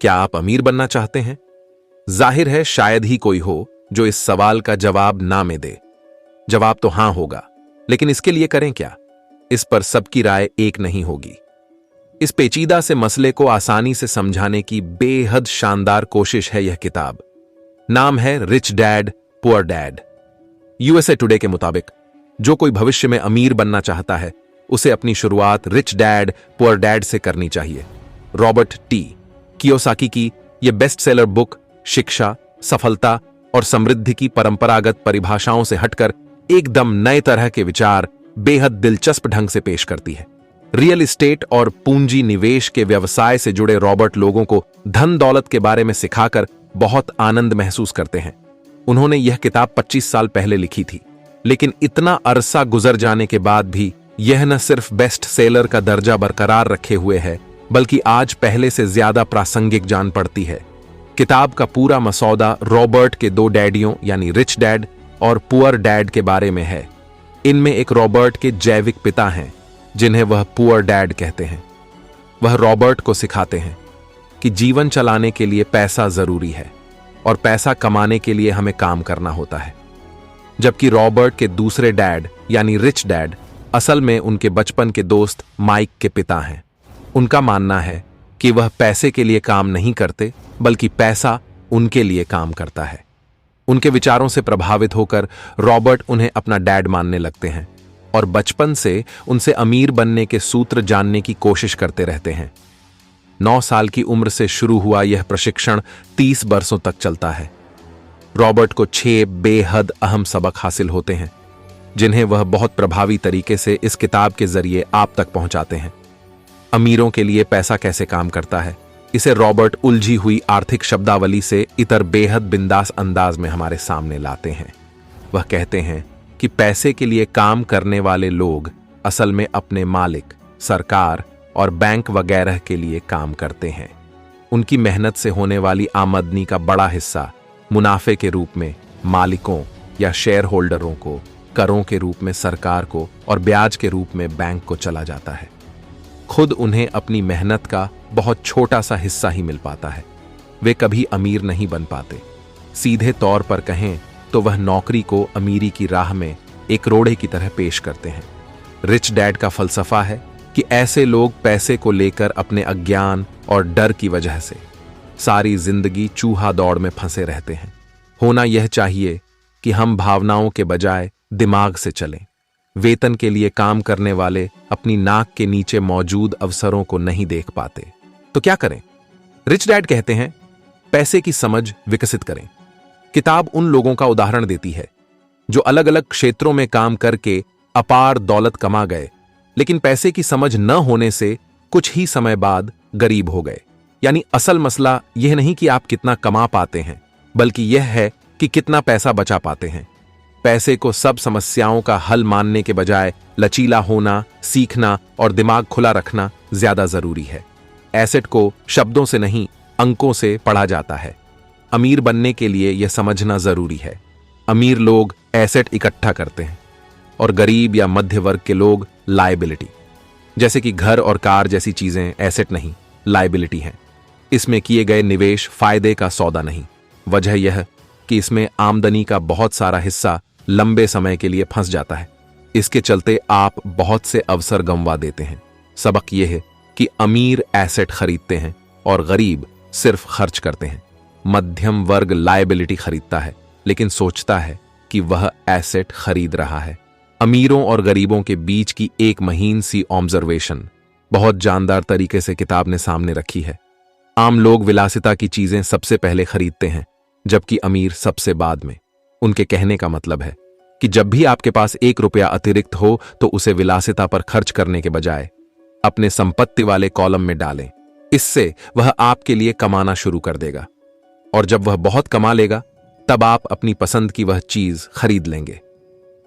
क्या आप अमीर बनना चाहते हैं? जाहिर है शायद ही कोई हो जो इस सवाल का जवाब ना में दे। जवाब तो हां होगा, लेकिन इसके लिए करें क्या? इस पर सबकी राय एक नहीं होगी। इस पेचीदा से मसले को आसानी से समझाने की बेहद शानदार कोशिश है यह किताब। नाम है rich dad poor dad. USA today के मुताबिक जो कोई भविष्य में अमीर बनना चाहता है उसे अपनी शुरुआत रिच डैड पुअर डैड से करनी चाहिए। रॉबर्ट टी कियोसाकी की यह बेस्ट सेलर बुक शिक्षा, सफलता और समृद्धि की परंपरागत परिभाषाओं से हटकर एकदम नए तरह के विचार बेहद दिलचस्प ढंग से पेश करती है। रियल एस्टेट और पूंजी निवेश के व्यवसाय से जुड़े रॉबर्ट लोगों को धन दौलत के बारे में सिखाकर बहुत आनंद महसूस करते हैं। उन्होंने यह किताब 25 साल पहले लिखी थी, लेकिन इतना अरसा गुजर जाने के बाद भी यह न सिर्फ बेस्ट सेलर का दर्जा बरकरार रखे हुए है, बल्कि आज पहले से ज्यादा प्रासंगिक जान पड़ती है। किताब का पूरा मसौदा रॉबर्ट के दो डैडियों यानी रिच डैड और पुअर डैड के बारे में है। इनमें एक रॉबर्ट के जैविक पिता हैं जिन्हें वह पुअर डैड कहते हैं। वह रॉबर्ट को सिखाते हैं कि जीवन चलाने के लिए पैसा जरूरी है और पैसा कमाने के लिए हमें काम करना होता है। जबकि रॉबर्ट के दूसरे डैड यानी रिच डैड असल में उनके बचपन के दोस्त माइक के पिता हैं। उनका मानना है कि वह पैसे के लिए काम नहीं करते, बल्कि पैसा उनके लिए काम करता है। उनके विचारों से प्रभावित होकर रॉबर्ट उन्हें अपना डैड मानने लगते हैं और बचपन से उनसे अमीर बनने के सूत्र जानने की कोशिश करते रहते हैं। 9 साल की उम्र से शुरू हुआ यह प्रशिक्षण 30 बरसों तक चलता है। रॉबर्ट को 6 बेहद अहम सबक हासिल होते हैं, जिन्हें वह बहुत प्रभावी तरीके से इस किताब के जरिए आप तक पहुंचाते हैं। अमीरों के लिए पैसा कैसे काम करता है, इसे रॉबर्ट उलझी हुई आर्थिक शब्दावली से इतर बेहद बिंदास अंदाज में हमारे सामने लाते हैं। वह कहते हैं कि पैसे के लिए काम करने वाले लोग असल में अपने मालिक, सरकार और बैंक वगैरह के लिए काम करते हैं। उनकी मेहनत से होने वाली आमदनी का बड़ा हिस्सा मुनाफे के रूप में मालिकों या शेयर होल्डरों को, करों के रूप में सरकार को और ब्याज के रूप में बैंक को चला जाता है। खुद उन्हें अपनी मेहनत का बहुत छोटा सा हिस्सा ही मिल पाता है। वे कभी अमीर नहीं बन पाते। सीधे तौर पर कहें तो वह नौकरी को अमीरी की राह में एक रोड़े की तरह पेश करते हैं। रिच डैड का फलसफा है कि ऐसे लोग पैसे को लेकर अपने अज्ञान और डर की वजह से सारी जिंदगी चूहा दौड़ में फंसे रहते हैं। होना यह चाहिए कि हम भावनाओं के बजाय दिमाग से चलें। वेतन के लिए काम करने वाले अपनी नाक के नीचे मौजूद अवसरों को नहीं देख पाते, तो क्या करें? रिच डैड कहते हैं, पैसे की समझ विकसित करें। किताब उन लोगों का उदाहरण देती है जो अलग अलग क्षेत्रों में काम करके अपार दौलत कमा गए, लेकिन पैसे की समझ न होने से कुछ ही समय बाद गरीब हो गए। यानी असल मसला यह नहीं कि आप कितना कमा पाते हैं, बल्कि यह है कि कितना पैसा बचा पाते हैं। पैसे को सब समस्याओं का हल मानने के बजाय लचीला होना, सीखना और दिमाग खुला रखना ज्यादा जरूरी है। एसेट को शब्दों से नहीं, अंकों से पढ़ा जाता है। अमीर बनने के लिए यह समझना जरूरी है। अमीर लोग एसेट इकट्ठा करते हैं और गरीब या मध्य वर्ग के लोग लायबिलिटी। जैसे कि घर और कार जैसी चीजें एसेट नहीं, लायबिलिटी हैं। इसमें किए गए निवेश फायदे का सौदा नहीं। वजह यह कि इसमें आमदनी का बहुत सारा हिस्सा लंबे समय के लिए फंस जाता है। इसके चलते आप बहुत से अवसर गंवा देते हैं। सबक यह है कि अमीर एसेट खरीदते हैं और गरीब सिर्फ खर्च करते हैं। मध्यम वर्ग लायबिलिटी खरीदता है, लेकिन सोचता है कि वह एसेट खरीद रहा है। अमीरों और गरीबों के बीच की एक महीन सी ऑब्जर्वेशन बहुत जानदार तरीके से किताब ने सामने रखी है। आम लोग विलासिता की चीजें सबसे पहले खरीदते हैं, जबकि अमीर सबसे बाद में। उनके कहने का मतलब है कि जब भी आपके पास 1 रुपया अतिरिक्त हो तो उसे विलासिता पर खर्च करने के बजाय अपने संपत्ति वाले कॉलम में डालें। इससे वह आपके लिए कमाना शुरू कर देगा, और जब वह बहुत कमा लेगा तब आप अपनी पसंद की वह चीज खरीद लेंगे।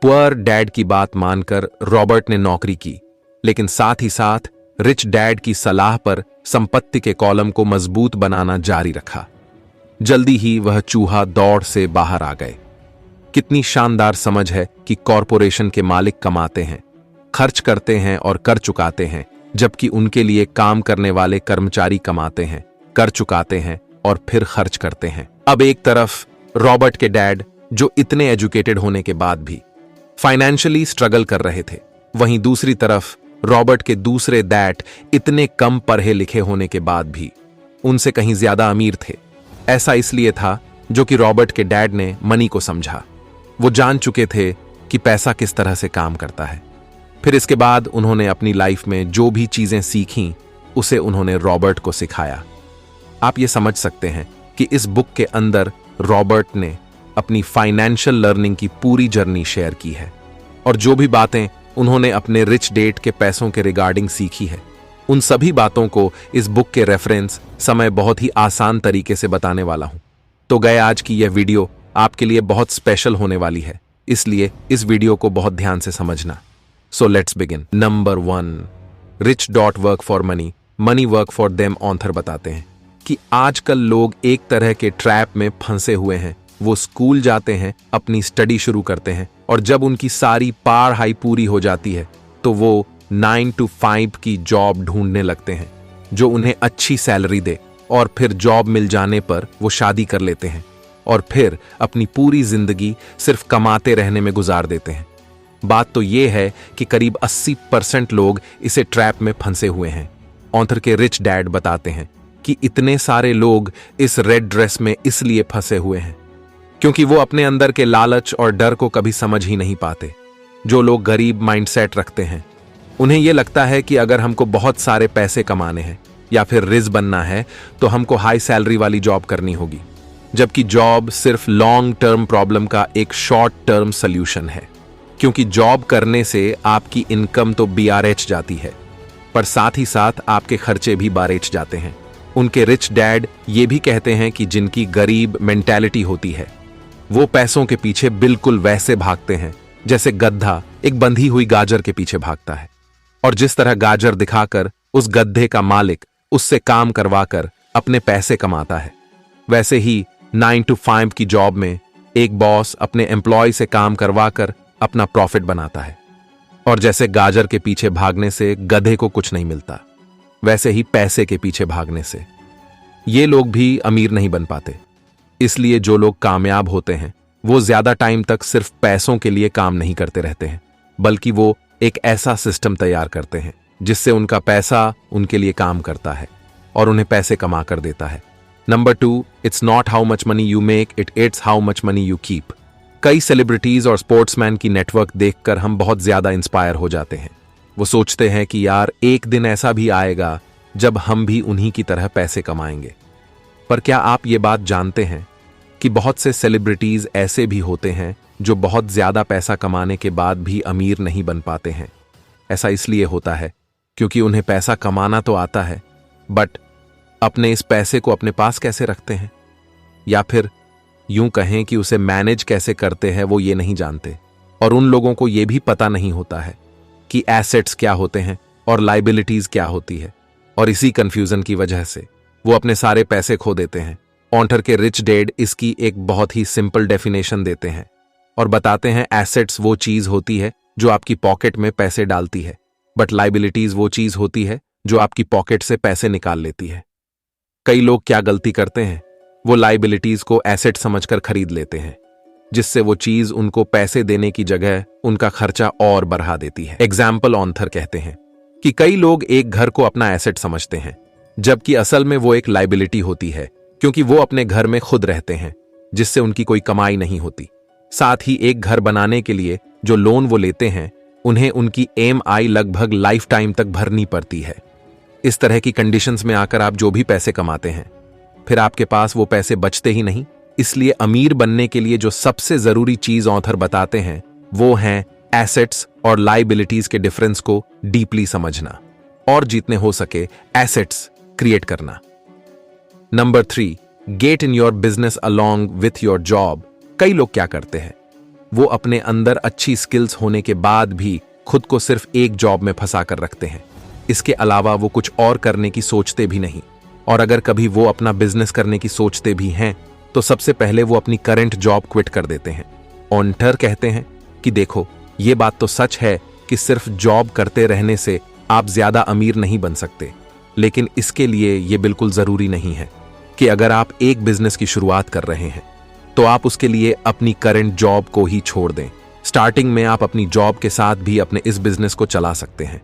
पुअर डैड की बात मानकर रॉबर्ट ने नौकरी की, लेकिन साथ ही साथ रिच डैड की सलाह पर संपत्ति के कॉलम को मजबूत बनाना जारी रखा। जल्दी ही वह चूहा दौड़ से बाहर आ गए। कितनी शानदार समझ है कि कॉरपोरेशन के मालिक कमाते हैं, खर्च करते हैं और कर चुकाते हैं, जबकि उनके लिए काम करने वाले कर्मचारी कमाते हैं, कर चुकाते हैं और फिर खर्च करते हैं। अब एक तरफ रॉबर्ट के डैड, जो इतने एजुकेटेड होने के बाद भी फाइनेंशियली स्ट्रगल कर रहे थे, वहीं दूसरी तरफ रॉबर्ट के दूसरे डैड इतने कम पढ़े लिखे होने के बाद भी उनसे कहीं ज्यादा अमीर थे। ऐसा इसलिए था जो कि रॉबर्ट के डैड ने मनी को समझा। वो जान चुके थे कि पैसा किस तरह से काम करता है। फिर इसके बाद उन्होंने अपनी लाइफ में जो भी चीजें सीखी उसे उन्होंने रॉबर्ट को सिखाया। आप ये समझ सकते हैं कि इस बुक के अंदर रॉबर्ट ने अपनी फाइनेंशियल लर्निंग की पूरी जर्नी शेयर की है और जो भी बातें उन्होंने अपने रिच डैड के पैसों के रिगार्डिंग सीखी है, उन सभी बातों को इस बुक के रेफरेंस समय बहुत ही आसान तरीके से बताने वाला हूं। तो गए आज की यह वीडियो आपके लिए बहुत स्पेशल होने वाली है, इसलिए इस वीडियो को बहुत ध्यान से समझना। So let's begin. Number 1, rich dot work for money, money work for them. Author बताते हैं कि आजकल लोग एक तरह के ट्रैप में फंसे हुए हैं। वो स्कूल जाते हैं, अपनी स्टडी शुरू करते हैं और जब उनकी सारी पढ़ाई पूरी हो जाती है तो वो 9 to 5 की जॉब ढूंढने लगते हैं जो उन्हें अच्छी सैलरी दे, और फिर जॉब मिल जाने पर वो शादी कर लेते हैं और फिर अपनी पूरी जिंदगी सिर्फ कमाते रहने में गुजार देते हैं। बात तो ये है कि करीब 80% लोग इसे ट्रैप में फंसे हुए हैं। ऑथर के रिच डैड बताते हैं कि इतने सारे लोग इस रेड ड्रेस में इसलिए फंसे हुए हैं क्योंकि वो अपने अंदर के लालच और डर को कभी समझ ही नहीं पाते। जो लोग गरीब माइंडसेट रखते हैं, उन्हें यह लगता है कि अगर हमको बहुत सारे पैसे कमाने हैं या फिर रिच बनना है तो हमको हाई सैलरी वाली जॉब करनी होगी, जबकि जॉब सिर्फ लॉन्ग टर्म प्रॉब्लम का एक शॉर्ट टर्म सॉल्यूशन है। क्योंकि जॉब करने से आपकी इनकम तो BRH जाती है, पर साथ ही साथ आपके खर्चे भी बारेच जाते हैं। उनके रिच डैड ये भी कहते हैं कि जिनकी गरीब मेंटालिटी होती है वो पैसों के पीछे बिल्कुल वैसे भागते हैं जैसे गधा एक बंधी हुई गाजर के पीछे भागता है, और जिस तरह गाजर दिखाकर उस गधे का मालिक उससे काम करवाकर अपने पैसे कमाता है, वैसे ही 9 to 5 की जॉब में एक बॉस अपने एम्प्लॉय से काम करवाकर अपना प्रॉफिट बनाता है। और जैसे गाजर के पीछे भागने से गधे को कुछ नहीं मिलता, वैसे ही पैसे के पीछे भागने से ये लोग भी अमीर नहीं बन पाते। इसलिए जो लोग कामयाब होते हैं वो ज्यादा टाइम तक सिर्फ पैसों के लिए काम नहीं करते रहते हैं, बल्कि वो एक ऐसा सिस्टम तैयार करते हैं जिससे उनका पैसा उनके लिए काम करता है और उन्हें पैसे कमा कर देता है। Number 2, it's not how much money you make, it's how much money you keep. कई सेलिब्रिटीज और स्पोर्ट्समैन की नेटवर्क देखकर हम बहुत ज्यादा इंस्पायर हो जाते हैं। वो सोचते हैं कि यार एक दिन ऐसा भी आएगा जब हम भी उन्हीं की तरह पैसे कमाएंगे। पर क्या आप ये बात जानते हैं कि बहुत से सेलिब्रिटीज ऐसे भी होते हैं जो बहुत ज्यादा पैसा कमाने के बाद भी अमीर नहीं बन पाते हैं। ऐसा इसलिए होता है क्योंकि उन्हें पैसा कमाना तो आता है, बट अपने इस पैसे को अपने पास कैसे रखते हैं या फिर यूं कहें कि उसे मैनेज कैसे करते हैं वो ये नहीं जानते। और उन लोगों को ये भी पता नहीं होता है कि एसेट्स क्या होते हैं और लाइबिलिटीज क्या होती है, और इसी कंफ्यूजन की वजह से वो अपने सारे पैसे खो देते हैं। ऑथर के रिच डैड इसकी एक बहुत ही सिंपल डेफिनेशन देते हैं और बताते हैं एसेट्स वो चीज होती है जो आपकी पॉकेट में पैसे डालती है, बट लाइबिलिटीज वो चीज होती है जो आपकी पॉकेट से पैसे निकाल लेती है। कई लोग क्या गलती करते हैं, वो लाइबिलिटीज को एसेट समझकर खरीद लेते हैं, जिससे वो चीज उनको पैसे देने की जगह उनका खर्चा और बढ़ा देती है। एग्जाम्पल ऑथर कहते हैं कि कई लोग एक घर को अपना एसेट समझते हैं, जबकि असल में वो एक लाइबिलिटी होती है, क्योंकि वो अपने घर में खुद रहते हैं जिससे उनकी कोई कमाई नहीं होती। साथ ही एक घर बनाने के लिए जो लोन वो लेते हैं उन्हें उनकी EMI लगभग लाइफ टाइम तक भरनी पड़ती है। इस तरह की कंडीशंस में आकर आप जो भी पैसे कमाते हैं फिर आपके पास वो पैसे बचते ही नहीं। इसलिए अमीर बनने के लिए जो सबसे जरूरी चीज ऑथर बताते हैं वो हैं एसेट्स और लाइबिलिटीज के डिफरेंस को डीपली समझना और जितने हो सके एसेट्स क्रिएट करना। Number 3, get in your business along with your job. कई लोग क्या करते हैं, वो अपने अंदर अच्छी स्किल्स होने के बाद भी खुद को सिर्फ एक जॉब में फंसा कर रखते हैं। इसके अलावा वो कुछ और करने की सोचते भी नहीं, और अगर कभी वो अपना बिजनेस करने की सोचते भी हैं तो सबसे पहले वो अपनी करंट जॉब क्विट कर देते हैं। ऑथर कहते हैं कि देखो, ये बात तो सच है कि सिर्फ जॉब करते रहने से आप ज्यादा अमीर नहीं बन सकते, लेकिन इसके लिए ये बिल्कुल जरूरी नहीं है कि अगर आप एक बिजनेस की शुरुआत कर रहे हैं तो आप उसके लिए अपनी करंट जॉब को ही छोड़ दें। स्टार्टिंग में आप अपनी जॉब के साथ भी अपने इस बिजनेस को चला सकते हैं।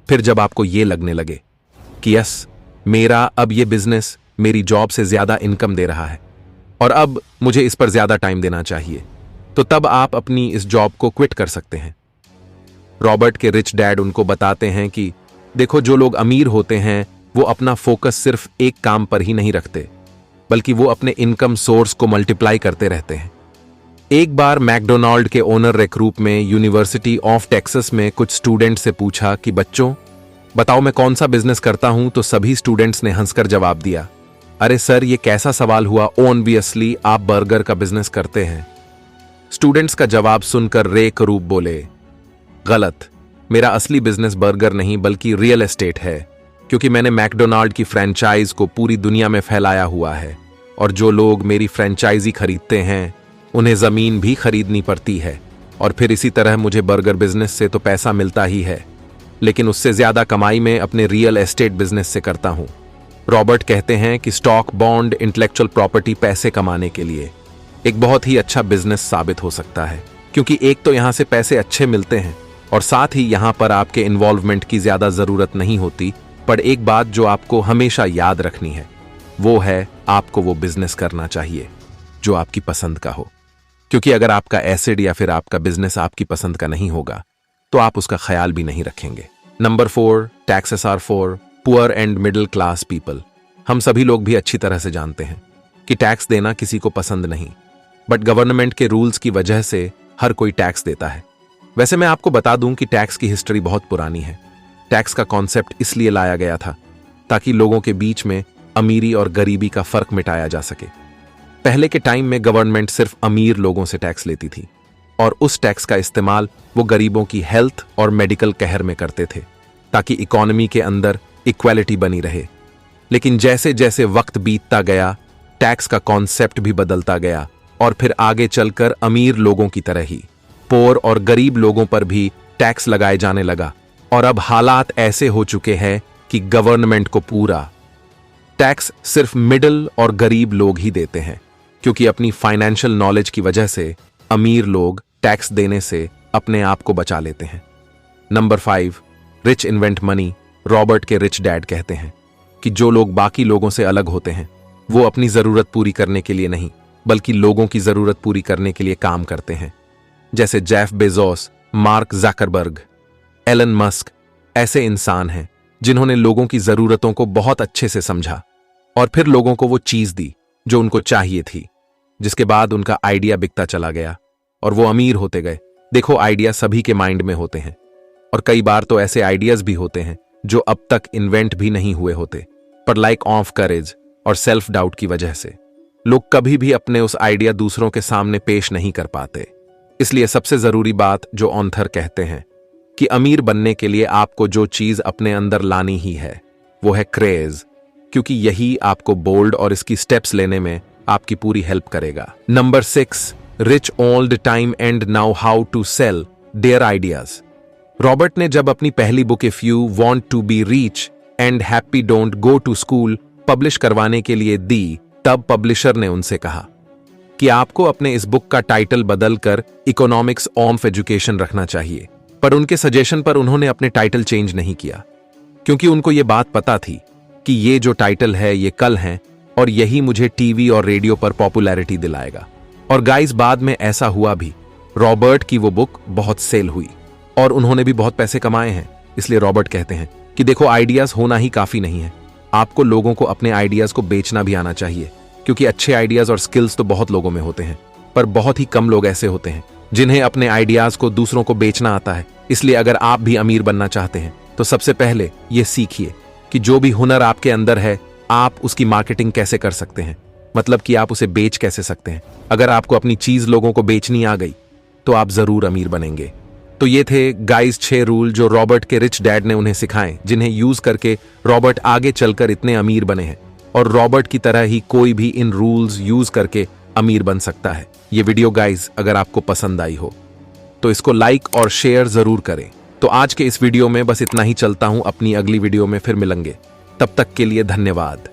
फिर जब आपको ये लगने लगे कि यस, मेरा अब ये बिजनेस मेरी जॉब से ज्यादा इनकम दे रहा है और अब मुझे इस पर ज्यादा टाइम देना चाहिए, तो तब आप अपनी इस जॉब को क्विट कर सकते हैं। रॉबर्ट के रिच डैड उनको बताते हैं कि देखो, जो लोग अमीर होते हैं वो अपना फोकस सिर्फ एक काम पर ही नहीं रखते, बल्कि वो अपने इनकम सोर्स को मल्टीप्लाई करते रहते हैं। एक बार मैकडोनाल्ड के ओनर रिक्रूट में यूनिवर्सिटी ऑफ टेक्सास में कुछ स्टूडेंट से पूछा कि बच्चों बताओ मैं कौन सा बिजनेस करता हूं, तो सभी स्टूडेंट्स ने हंसकर जवाब दिया, अरे सर ये कैसा सवाल हुआ, ऑब्वियसली आप बर्गर का बिजनेस करते हैं। स्टूडेंट्स का जवाब सुनकर रे करूब बोले, गलत, मेरा असली बिजनेस बर्गर नहीं बल्कि रियल एस्टेट है, क्योंकि मैंने मैकडोनाल्ड की फ्रेंचाइज को पूरी दुनिया में फैलाया हुआ है और जो लोग मेरी फ्रेंचाइजी खरीदते हैं उन्हें जमीन भी खरीदनी पड़ती है और फिर इसी तरह मुझे बर्गर बिजनेस से तो पैसा मिलता ही है, लेकिन उससे ज्यादा कमाई मैं अपने रियल एस्टेट बिजनेस से करता हूं। रॉबर्ट कहते हैं कि स्टॉक, बॉन्ड, इंटेलेक्चुअल प्रॉपर्टी पैसे कमाने के लिए एक बहुत ही अच्छा बिजनेस साबित हो सकता है, क्योंकि एक तो यहां से पैसे अच्छे मिलते हैं और साथ ही यहां पर आपके इन्वॉल्वमेंट की ज्यादा जरूरत नहीं होती। पर एक बात जो आपको हमेशा याद रखनी है वो है आपको वो बिजनेस करना चाहिए जो आपकी पसंद का हो, क्योंकि अगर आपका एसेट या फिर आपका बिजनेस आपकी पसंद का नहीं होगा तो आप उसका ख्याल भी नहीं रखेंगे। Number 4, taxes are for poor and middle class people. हम सभी लोग भी अच्छी तरह से जानते हैं कि टैक्स देना किसी को पसंद नहीं, बट गवर्नमेंट के रूल्स की वजह से हर कोई टैक्स देता है। वैसे मैं आपको बता दूं कि टैक्स की हिस्ट्री बहुत पुरानी है। टैक्स का कॉन्सेप्ट इसलिए लाया गया था ताकि लोगों के बीच में अमीरी और गरीबी का फर्क मिटाया जा सके। पहले के टाइम में गवर्नमेंट सिर्फ अमीर लोगों से टैक्स लेती थी और उस टैक्स का इस्तेमाल वो गरीबों की हेल्थ और मेडिकल केयर में करते थे ताकि इकोनॉमी के अंदर इक्वालिटी बनी रहे। लेकिन जैसे जैसे वक्त बीतता गया टैक्स का कॉन्सेप्ट भी बदलता गया और फिर आगे चलकर अमीर लोगों की तरह ही पोर और गरीब लोगों पर भी टैक्स लगाए जाने लगा और अब हालात ऐसे हो चुके हैं कि गवर्नमेंट को पूरा टैक्स सिर्फ मिडिल और गरीब लोग ही देते हैं, क्योंकि अपनी फाइनेंशियल नॉलेज की वजह से अमीर लोग टैक्स देने से अपने आप को बचा लेते हैं। Number 5, rich invent money. Robert के रिच डैड कहते हैं कि जो लोग बाकी लोगों से अलग होते हैं वो अपनी जरूरत पूरी करने के लिए नहीं बल्कि लोगों की जरूरत पूरी करने के लिए काम करते हैं। जैसे Jeff Bezos, Mark Zuckerberg, Elon Musk ऐसे इंसान हैं जिन्होंने लोगों की जरूरतों को बहुत अच्छे से समझा और फिर लोगों को वो चीज दी जो उनको चाहिए थी, जिसके बाद उनका आइडिया बिकता चला गया और वो अमीर होते गए। देखो, आइडिया सभी के माइंड में होते हैं और कई बार तो ऐसे आइडियाज भी होते हैं जो अब तक इन्वेंट भी नहीं हुए होते, पर लाइक ऑफ करेज और सेल्फ डाउट की वजह से लोग कभी भी अपने उस आइडिया दूसरों के सामने पेश नहीं कर पाते। इसलिए सबसे जरूरी बात जो ऑथर कहते हैं कि अमीर बनने के लिए आपको जो चीज अपने अंदर लानी ही है वो है क्रेज, क्योंकि यही आपको बोल्ड और इसकी स्टेप्स लेने में आपकी पूरी हेल्प करेगा। Number 6, rich all the time and now how to sell their ideas. Robert ने जब अपनी पहली book if you want to be rich and happy don't go to school publish करवाने के लिए दी, तब पब्लिशर ने उनसे कहा कि आपको अपने इस बुक का टाइटल बदलकर इकोनॉमिक्स ऑफ एजुकेशन रखना चाहिए। पर उनके सजेशन पर उन्होंने अपने टाइटल चेंज नहीं किया, क्योंकि उनको ये बात पता थी कि ये जो टाइटल है ये कल है और यही मुझे टीवी और रेडियो पर पॉपुलैरिटी दिलाएगा। और गाइस, बाद में ऐसा हुआ भी। रॉबर्ट की वो बुक बहुत सेल हुई और उन्होंने भी बहुत पैसे कमाए हैं। इसलिए रॉबर्ट कहते हैं कि देखो, आइडियाज होना ही काफी नहीं है, आपको लोगों को अपने आइडियाज को बेचना भी आना चाहिए, क्योंकि अच्छे आइडियाज और स्किल्स तो बहुत लोगों में होते हैं, पर बहुत ही कम लोग ऐसे होते हैं जिन्हें अपने आइडियाज को दूसरों को बेचना आता है। इसलिए अगर आप भी अमीर बनना चाहते हैं तो सबसे पहले ये सीखिए कि जो भी हुनर आपके अंदर है आप उसकी मार्केटिंग कैसे कर सकते हैं, मतलब कि आप उसे बेच कैसे सकते हैं। अगर आपको अपनी चीज लोगों को बेचनी आ गई तो आप जरूर अमीर बनेंगे। तो ये थे गाइस 6 रूल जो रॉबर्ट के रिच डैड ने उन्हें सिखाए, जिन्हें यूज करके रॉबर्ट आगे चलकर इतने अमीर बने हैं और रॉबर्ट की तरह ही कोई भी इन रूल्स यूज करके अमीर बन सकता है। ये वीडियो गाइस अगर आपको पसंद आई हो तो इसको लाइक और शेयर जरूर करें। तो आज के इस वीडियो में बस इतना ही, चलता हूं, अपनी अगली वीडियो में फिर मिलेंगे। तब तक के लिए धन्यवाद।